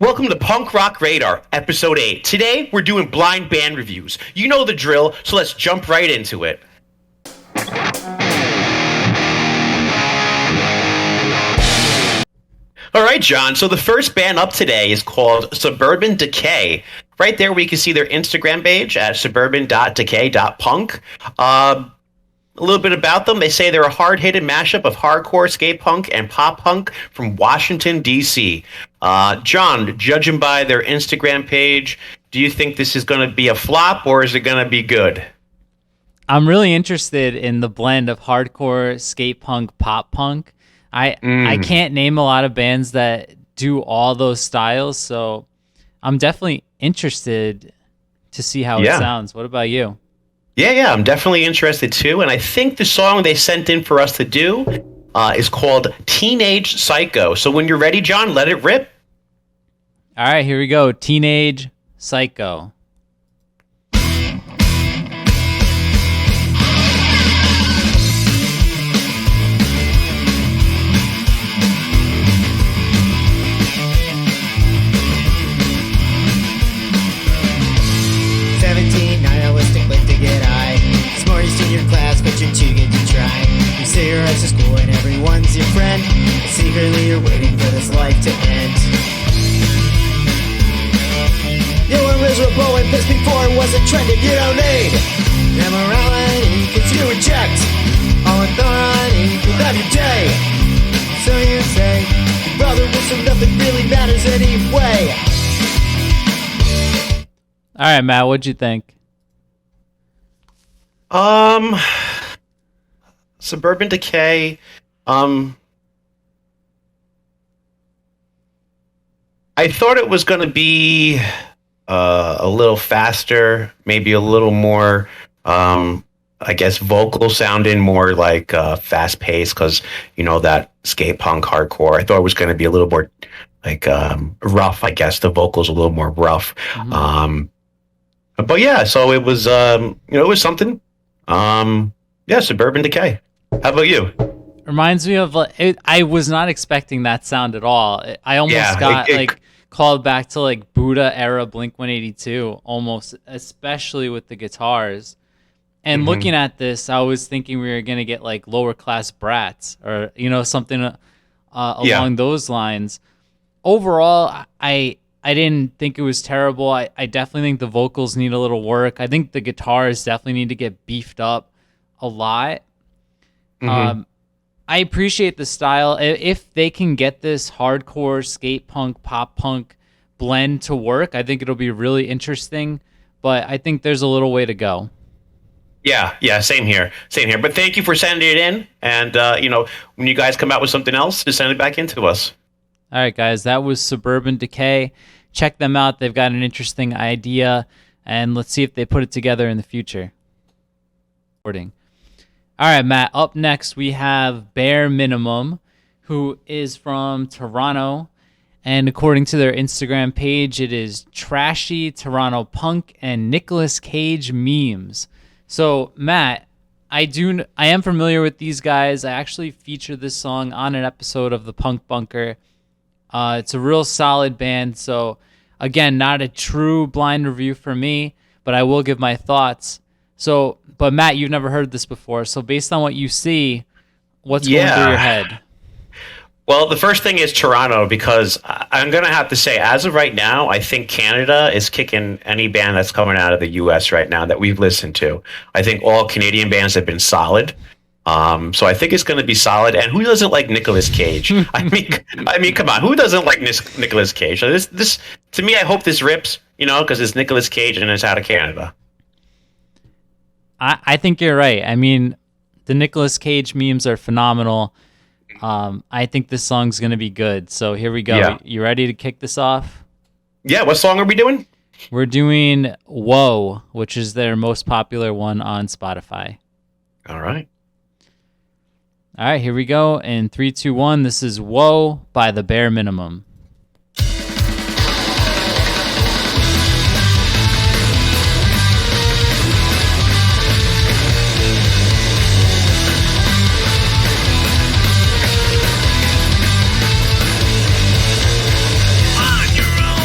Welcome to Punk Rock Radar, Episode 8. Today, we're doing blind band reviews. You know the drill, so let's jump right into it. All right, John, so the first band up today is called Suburban Decay. Right there, we can see their Instagram page at suburban.decay.punk. A little bit about them. They say they're a hard-hitting mashup of hardcore, skate punk, and pop punk from Washington, D.C. John, judging by their Instagram page, do you think this is going to be a flop, or is it going to be good? I'm really interested in the blend of hardcore, skate punk, pop punk. I can't name a lot of bands that do all those styles, so I'm definitely interested to see how it sounds. What about you? Yeah, I'm definitely interested too. And I think the song they sent in for us to do is called Teenage Psycho. So when you're ready, John, let it rip. All right, here we go. Teenage Psycho. 17, nihilistic, quick to get high. Smartest in your class, but you're too good to try. You say you're at school and everyone's your friend, but secretly you're waiting for this life to end. You were miserable and pissed before it was a trend, and you don't need immorality, cause you reject all authority without your day. So you say, brother, so nothing really matters anyway. All right, Matt, what'd you think? Suburban Decay. I thought it was going to be a little faster, maybe a little more, I guess, vocal sounding, more like fast paced, because you know that skate punk hardcore. I thought it was going to be a little more like rough. I guess the vocals a little more rough. Mm-hmm. But yeah, so it was, it was something. Suburban Decay. How about you? Reminds me of, I was not expecting that sound at all. I almost got called back to like Buddha era Blink-182, almost, especially with the guitars. And looking at this, I was thinking we were going to get like Lower Class Brats or, something along those lines. Overall, I didn't think it was terrible. I definitely think the vocals need a little work. I think the guitars definitely need to get beefed up a lot. I appreciate the style. If they can get this hardcore, skate punk, pop punk blend to work, I think it'll be really interesting. But I think there's a little way to go. Yeah, same here. But thank you for sending it in. And, when you guys come out with something else, just send it back in to us. All right, guys, that was Suburban Decay. Check them out. They've got an interesting idea, and let's see if they put it together in the future. All right, Matt, up next we have Bare Minimum, who is from Toronto, and according to their Instagram page, it is trashy Toronto punk and Nicolas Cage memes. So, Matt, I am familiar with these guys. I actually featured this song on an episode of the Punk Bunker. It's a real solid band, so again, not a true blind review for me, but I will give my thoughts. So, but Matt, you've never heard this before, so based on what you see, what's going through your head? Well, the first thing is Toronto, because I'm going to have to say, as of right now, I think Canada is kicking any band that's coming out of the U.S. right now that we've listened to. I think all Canadian bands have been solid. So I think it's going to be solid. And who doesn't like Nicolas Cage? I mean, come on, who doesn't like Nicolas Cage? So this, to me, I hope this rips, because it's Nicolas Cage and it's out of Canada. I think you're right. I mean, the Nicolas Cage memes are phenomenal. I think this song's going to be good. So here we go. Yeah. You ready to kick this off? Yeah. What song are we doing? We're doing Whoa, which is their most popular one on Spotify. All right. All right, here we go. In 3, 2, 1, this is Whoa by the Bare Minimum. On your own.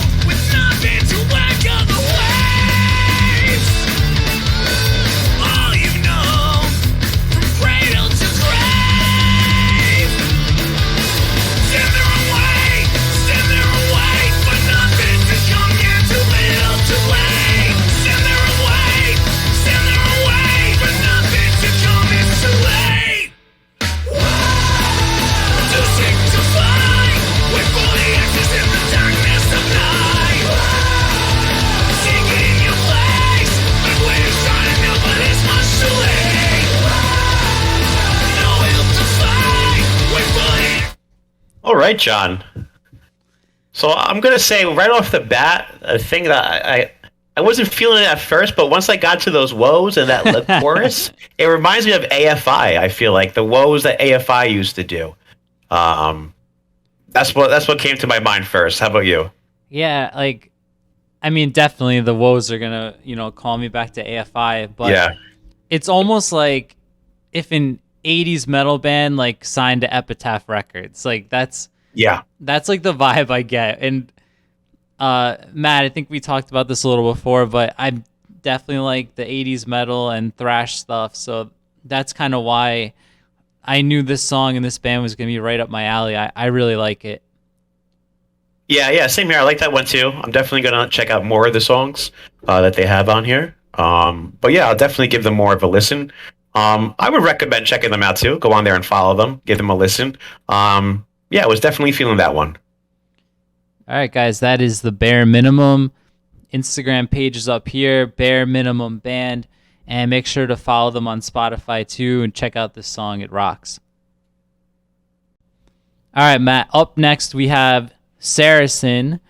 right, John. So I'm gonna say right off the bat, a thing that I wasn't feeling it at first, but once I got to those woes and that chorus, it reminds me of AFI. I feel like the woes that AFI used to do. That's what came to my mind first. How about you? Yeah, like, I mean, definitely the woes are gonna, call me back to AFI, but Yeah, it's almost like if an 80s metal band like signed to Epitaph Records. Like yeah, that's like the vibe I get. And Matt, I think we talked about this a little before, but I definitely like the 80s metal and thrash stuff. So that's kind of why I knew this song and this band was going to be right up my alley. I really like it. yeah. Same here. I like that one too. I'm definitely gonna check out more of the songs that they have on here. But yeah, I'll definitely give them more of a listen. I would recommend checking them out too. Go on there and follow them. Give them a listen. Yeah, I was definitely feeling that one. All right, guys, that is the Bare Minimum. Instagram page is up here, Bare Minimum Band. And make sure to follow them on Spotify too and check out this song. It rocks. All right, Matt, up next we have Saracen.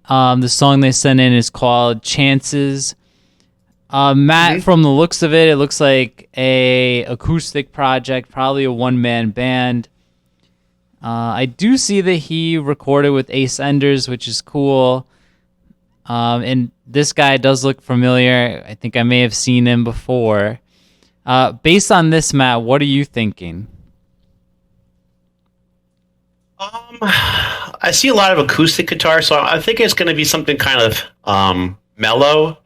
The song they sent in is called Chances. Matt, from the looks of it, it looks like a acoustic project, probably a one-man band. I do see that he recorded with Ace Enders, which is cool. And this guy does look familiar. I think I may have seen him before. Based on this, Matt, what are you thinking? I see a lot of acoustic guitar, so I think it's going to be something kind of mellow.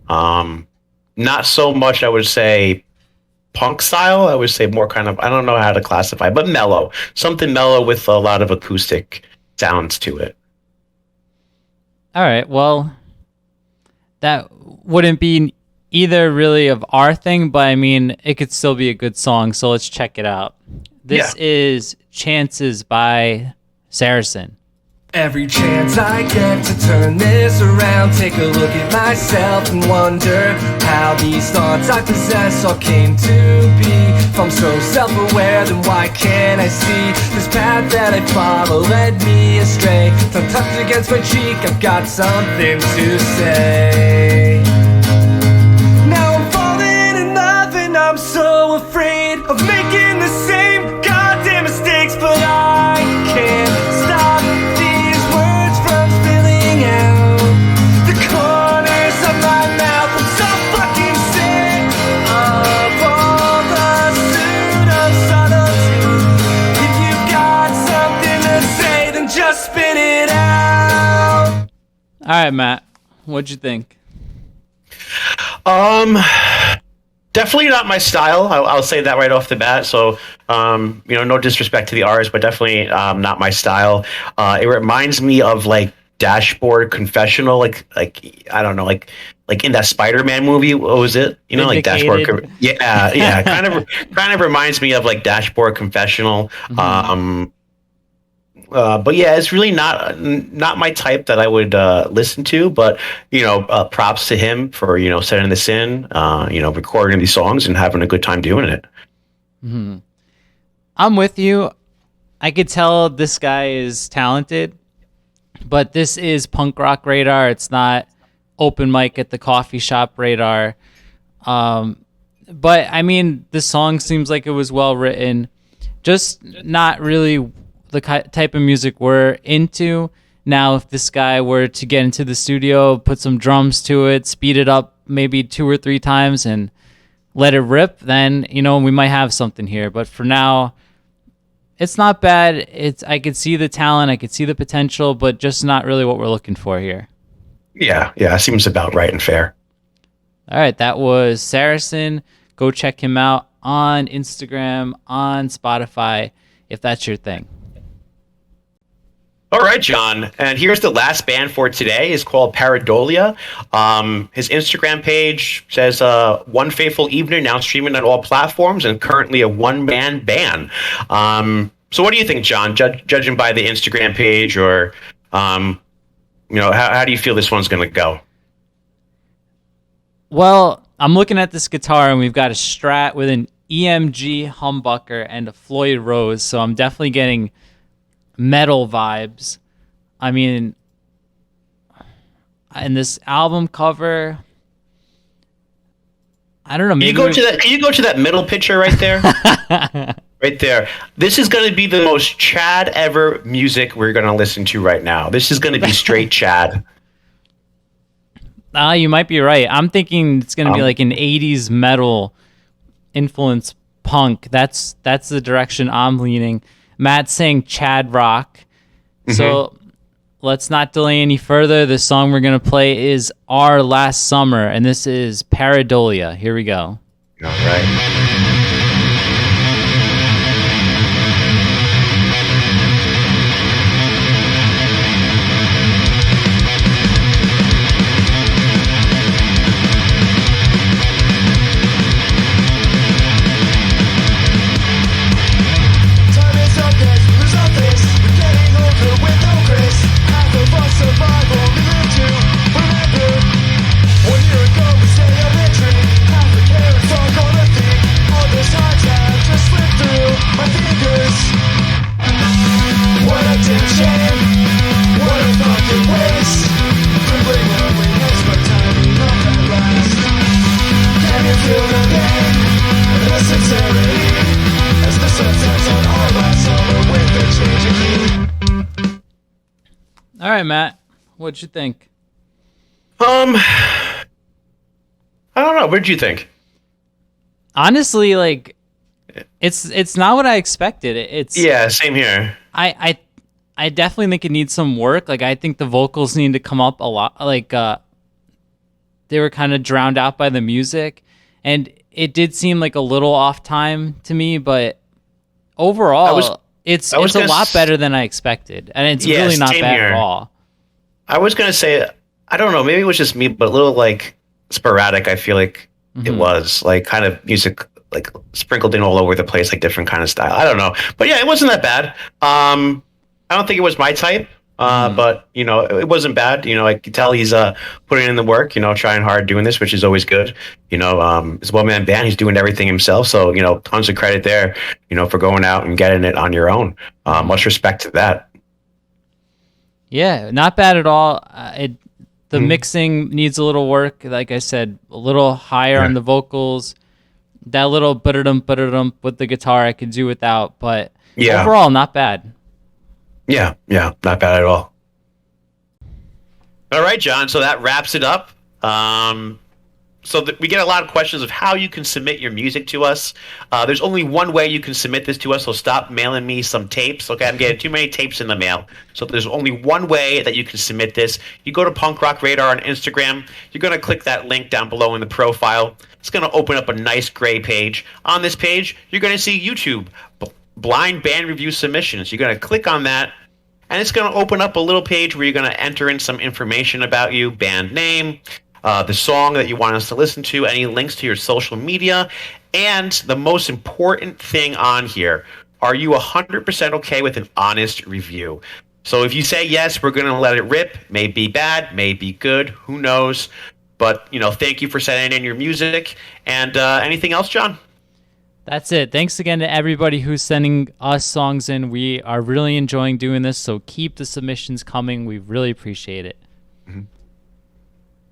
Not so much, I would say, punk style. I would say more kind of, I don't know how to classify, but mellow. Something mellow with a lot of acoustic sounds to it. All right, well, that wouldn't be either really of our thing, but I mean, it could still be a good song, so let's check it out. This is Chances by Saracen. Every chance I get to turn this around, take a look at myself and wonder how these thoughts I possess all came to be. If I'm so self-aware, then why can't I see this path that I follow led me astray? Tongue tucked against my cheek, I've got something to say. Now I'm falling in love and I'm so afraid of making the same goddamn mistakes, but I can't stop these words from spilling out the corners of my mouth. I'm so fucking sick of all the pseudo subtlety. If you've got something to say, then just spit it out. All right, Matt, what'd you think? Definitely not my style. I'll say that right off the bat. So, no disrespect to the artist, but definitely not my style. It reminds me of like Dashboard Confessional, like I don't know, like in that Spider-Man movie. What was it? Like Dashboard. Yeah. Kind of reminds me of like Dashboard Confessional. Mm-hmm. But yeah, it's really not my type that I would listen to. But props to him for setting this in, recording these songs and having a good time doing it. Mm-hmm. I'm with you. I could tell this guy is talented, but this is punk rock radar. It's not open mic at the coffee shop radar. But I mean, the song seems like it was well written. Just not really the type of music we're into. Now, if this guy were to get into the studio, put some drums to it, speed it up maybe 2 or 3 times and let it rip, then, we might have something here. But for now, it's not bad. I could see the talent, I could see the potential, but just not really what we're looking for here. Yeah, seems about right and fair. All right, that was Saracen. Go check him out on Instagram, on Spotify, if that's your thing. All right, John. And here's the last band for today. It's called Paradolia. His Instagram page says, One Fateful Evening, now streaming on all platforms and currently a one-man band. So what do you think, John, judging by the Instagram page, or, how do you feel this one's going to go? Well, I'm looking at this guitar, and we've got a Strat with an EMG humbucker and a Floyd Rose, so I'm definitely getting metal vibes. I mean, in this album cover, I don't know. Maybe Can you go to that middle picture right there? Right there. This is going to be the most Chad ever music we're going to listen to right now. This is going to be straight Chad. You might be right. I'm thinking it's going to be like an 80s metal influence punk. That's the direction I'm leaning. Matt's saying Chad rock. So let's not delay any further. The song we're going to play is Our Last Summer, and this is Pareidolia. Here we go. All right. Time is up, yes, lose our face. We're getting older with no grace. Half of us survive, only live to remember. 1 year ago we stayed elementary. Half the carrots are gonna think. All those times have just slipped through my fingers. What a damn shame. What a fucking waste. Dribbling away next but time enough at last. Can you feel the pain and the sincerity? As the sun sets on our last summer with the changing heat. All right, Matt. What'd you think? I don't know. What did you think? Honestly, like, it's not what I expected. It's Yeah, same here. I definitely think it needs some work. Like, I think the vocals need to come up a lot. Like, they were kind of drowned out by the music, and it did seem like a little off time to me. But overall, it's a lot better than I expected, and it's Yeah, really not same bad here. at all. I was going to say, I don't know, maybe it was just me, but a little like sporadic. I feel like it was like kind of music like sprinkled in all over the place, like different kind of style. I don't know. But yeah, it wasn't that bad. I don't think it was my type. But you know, it wasn't bad. You know, I could tell he's putting in the work. You know, trying hard doing this, which is always good. You know, it's a one man band. He's doing everything himself. So you know, tons of credit there. You know, for going out and getting it on your own. Much respect to that. Yeah, not bad at all. The mixing needs a little work. Like I said, a little higher on the vocals. That little ba-da-dum with the guitar I could do without, but overall, not bad. Yeah, not bad at all. All right, John. So that wraps it up. We get a lot of questions of how you can submit your music to us. There's only one way you can submit this to us, so stop mailing me some tapes. Okay, I'm getting too many tapes in the mail. So there's only one way that you can submit this. You go to Punk Rock Radar on Instagram. You're going to click that link down below in the profile. It's going to open up a nice gray page. On this page, you're going to see YouTube, Blind Band Review Submissions. You're going to click on that. And it's going to open up a little page where you're going to enter in some information about you, band name, the song that you want us to listen to, any links to your social media, and the most important thing on here, are you 100% okay with an honest review? So if you say yes, we're going to let it rip. May be bad, may be good, who knows? But, you know, thank you for sending in your music. And anything else, John? That's it. Thanks again to everybody who's sending us songs in. We are really enjoying doing this, so keep the submissions coming. We really appreciate it.